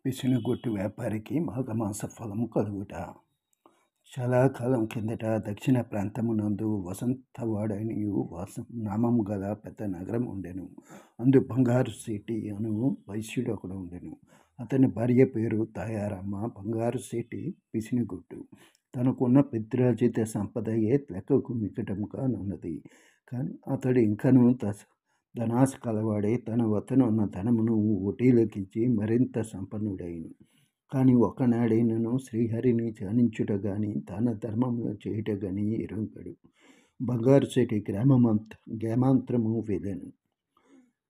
పిసినగొట్టు వ్యాపారికి మాఘమాస ఫలము కలుగుట. చాలా కాలం కిందట దక్షిణ ప్రాంతమునందు వసంతవాడనియు నామము గల పెద్ద నగరం ఉండెను. అందు బంగారు సీటి అను వైశ్యుడు ఒకడు ఉండెను. అతని భార్య పేరు తాయారమ్మ. బంగారు సీటి పిసినగొట్టు. తనకున్న పిత్రార్జిత సంపదయే లెక్కకు మిక్కటముగా నున్నది. కానీ అతడు ఇంకనూ ధనాశ కలవాడే. తన వద్దనున్న ధనమును వడ్డీలకిచ్చి మరింత సంపన్నుడైను. కానీ ఒకనాడైనను శ్రీహరిని ధ్యానించుట గాని దాన ధర్మములు చేయుట గాని ఎరుగడు. బంగారు సెటి గ్రామాంతరము వెళ్ళెను.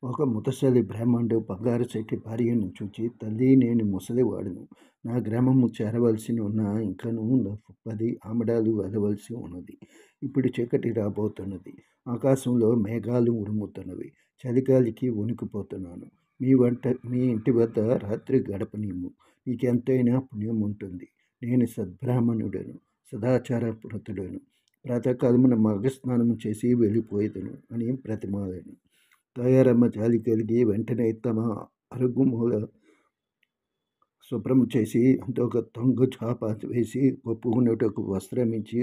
ఒక ముతసలి బ్రాహ్మణుడు బంగారు సెట్టి భార్యను చూచి, తల్లి, నేను ముసలివాడును. నా గ్రామము చేరవలసి ఉన్న ఇంకనూ 10 ఆమడాలు వెళ్ళవలసి ఉన్నది. ఇప్పుడు చీకటి రాబోతున్నది. ఆకాశంలో మేఘాలు ఉరుముతున్నవి. చలిగాలికి వణికిపోతున్నాను. మీ ఇంటి వద్ద రాత్రి గడపనిమ్ము. నీకెంతైనా పుణ్యం ఉంటుంది. నేను సద్బ్రాహ్మణుడను, సదాచారపురతుడను. ప్రాతకాలమున మాఘస్నానము చేసి వెళ్ళిపోయేదను అని ప్రతిమాలను. తాయారమ్మ జాలి కలిగి వెంటనే తమ అరుగుమూల శుభ్రం చేసి ఒక తొంగు చాప వేసి ఒప్పుకున్నటకు వస్త్రం ఇచ్చి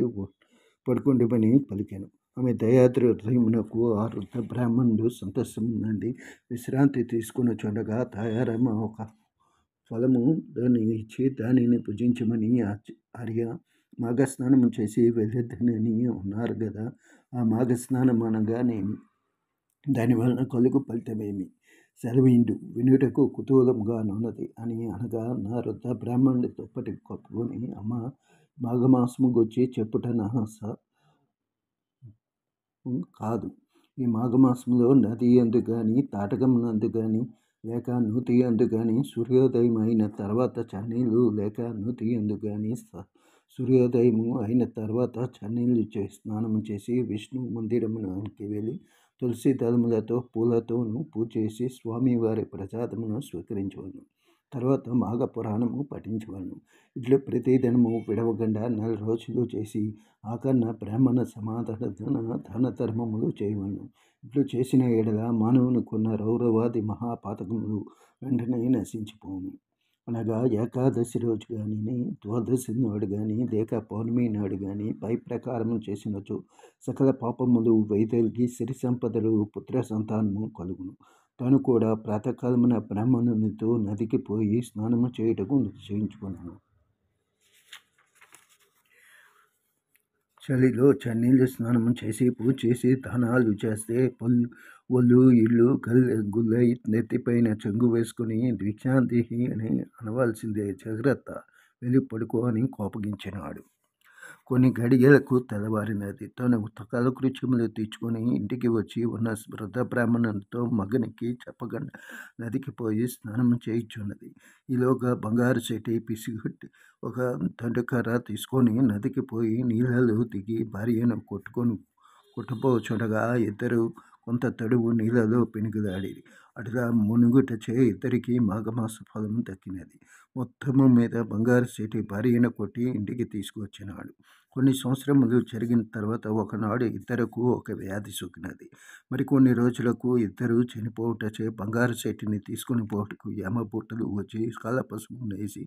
పడుకుండమని పలికాను. ఆమె దయాద్రి హృదయమునకు ఆ వృద్ధ బ్రాహ్మణుడు సంతోషం నుండి విశ్రాంతి తీసుకుని చూడగా తాయారమ్మ ఒక ఫలము దాన్ని ఇచ్చి దానిని భుజించమని ఆర్య మాఘస్నానం చేసి వెళ్ళొద్దని ఉన్నారు కదా. ఆ మాఘస్నానం అనగానేమి, దానివలన కలుగు ఫలితమేమి, సెలవిండు, వినుటకు కుతూహలంగా నున్నది అని అనగా, నా వృద్ధ బ్రాహ్మణుడి దుప్పటి కప్పుకొని, అమ్మ, మాఘమాసము గురించి చెప్పుట కాదు. ఈ మాఘమాసంలో నది యందు గాని, తాటకమునందు గాని, లేక నూతి యందు గాని సూర్యోదయం అయిన తర్వాత చన్నీళ్ళు, లేక నూతి యందు గాని సూర్యోదయము అయిన తర్వాత చన్నీళ్ళు స్నానము చేసి విష్ణు మందిరమునికి వెళ్ళి తులసి దళములతో పూలతోనూ పూజ చేసి స్వామివారి ప్రసాదమును స్వీకరించవలను. తర్వాత మాఘ పురాణము పఠించవలను. ఇట్లు ప్రతిదినము విడవకుండా 4 రోజులు చేసి ఆకన్న బ్రాహ్మణ సమాధాన దాన ధర్మములు చేయవలను. ఇట్లు చేసిన ఎడల మానవునికున్న రౌరవాది మహాపాతకములు వెంటనే నశించిపోవును. అనగా ఏకాదశి రోజు కానీ, ద్వాదశి నాడు కానీ, లేక పౌర్ణమి నాడు కానీ పై ప్రకారము చేసినచో సకల పాపములు వైదొలిగి సిరి సంపదలు, పుత్ర సంతానము కలుగును. తాను కూడా ప్రాతకాలమున బ్రాహ్మణునితో నదికి పోయి స్నానము చేయుటకు నిశ్చయించుకున్నాను. చలిలో చన్నీళ్ళు స్నానము చేసి పూజ చేసి దానాలు చేస్తే ఒళ్ళు ఇళ్ళు గుల్లై నెత్తిపైన చెంగు వేసుకుని ద్విక్షాందేహి అని అనవలసిందే. జాగ్రత్త, వెళ్ళి పడుకో అని కోపగించినాడు. కొన్ని గడియలకు తెల్లవారినది. తను కాలకృత్యములు తీర్చుకొని ఇంటికి వచ్చి ఉన్న వృద్ధ బ్రాహ్మణునితో మగనికి చెప్పకుండా నదికి పోయి స్నానం చేయుచున్నది. ఈలోగా బంగారు సెట్టి పిసిగొట్టి ఒక దండుకర్ర తీసుకొని నదికి పోయి నీళ్ళలో దిగి భార్యను కొట్టుపోచుండగా ఇద్దరు కొంత తడువు నీళ్ళలో పెనుగులాడిరి. అటుగా మునుగుటచే ఇద్దరికి మాఘమాస ఫలము దక్కినది. మొత్తము మీద బంగారు సెట్టి భార్యను కొట్టి ఇంటికి తీసుకువచ్చినాడు. కొన్ని సంవత్సరములు జరిగిన తర్వాత ఒకనాడు ఇద్దరకు ఒక వ్యాధి సోకినది. మరికొన్ని రోజులకు ఇద్దరు చనిపోవుటచే బంగారు సెట్టిని తీసుకుని పోవుటకు యమభటులు వచ్చి కాలపసుపు నేసి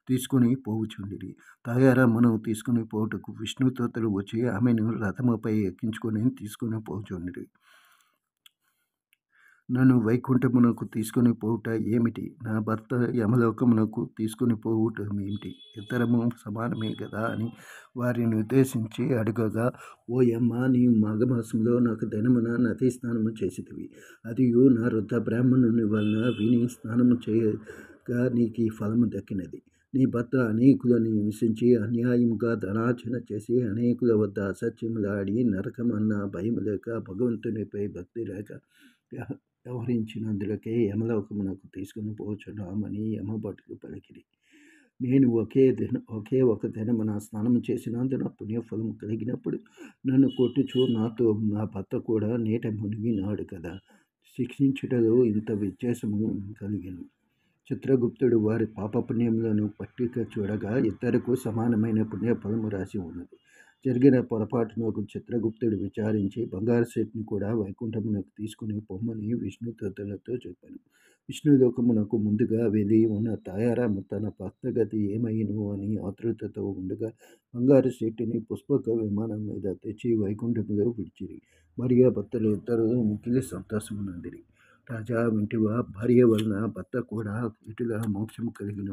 తీసుకుని పోవుచుండిరి. తాయారమ్మను తీసుకుని పోవుటకు విష్ణుదూతలు వచ్చి ఆమెను రథముపై ఎక్కించుకొని తీసుకుని పోవుచుండిరి. నన్ను వైకుంఠమునకు తీసుకుని పోవుట ఏమిటి, నా భర్త యమలోకమునకు తీసుకుని పోవుటమేమిటి, ఇద్దరము సమానమే కదా అని వారిని ఉద్దేశించి అడుగగా, ఓయమ్మ, నీవు మాఘమాసంలో నాకు దినమున నదీ స్నానము చేసితివి. అదియు నా వృద్ధ బ్రాహ్మణుని వలన విని స్నానము చేయగా నీకు ఈ ఫలము దక్కినది. నీ భర్త అనేకులను హింసించి అన్యాయముగా ధనార్జన చేసి అనేకుల వద్ద అసత్యములాడి నరకమన్న భయము లేక భగవంతునిపై భక్తి లేక వ్యవహరించినందులకే యమలోకమునకు తీసుకుని పోచున్నామని యమభటులు పలికిరి. నేను ఒకే ఒక దినమున స్నానము చేసినందున పుణ్యఫలము కలిగినప్పుడు నన్ను కొట్టుచు నాతో నా భర్త కూడా నీట మునిగినాడు కదా. శిక్షించుటలో ఇంత వ్యత్యాసము కలిగెను. చిత్రగుప్తుడు వారి పాపపుణ్యములను పట్టిక చూడగా ఇద్దరకు సమానమైన పుణ్యఫలము రాసి ఉన్నది. జరిగిన పొరపాటునకు చిత్రగుప్తుడు విచారించి బంగారు శెట్టిని కూడా వైకుంఠమునకు తీసుకుని పొమ్మని విష్ణుదూతలతో చెప్పాను. విష్ణులోకమునకు ముందుగా వెళ్ళి ఉన్న తాయారాము తన భక్తగతి ఏమయ్యను అని ఆతృతతో ఉండగా బంగారు శెట్టిని పుష్పక విమానం మీద తెచ్చి వైకుంఠములో విడిచిరి. భార్యాభర్తలు ఇద్దరూ మిక్కిలి సంతోషమునందిరి. రాజా వింటివా, భార్య వలన భర్త కూడా ఇటులా మోక్షము కలిగిన.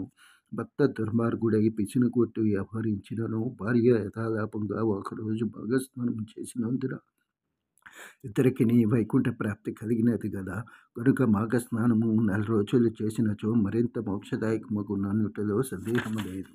భర్త దుర్మార్గుడై పిసినగొట్టు వ్యవహరించినను భార్య యథాలాపంగా ఒకరోజు భాగస్నానం చేసినందున ఇద్దరికిని వైకుంఠ ప్రాప్తి కలిగినది గదా. కనుక మాఘస్నానము 4 రోజులు చేసినచో మరింత మోక్షదాయకమగుననుటలో సందేహము లేదు.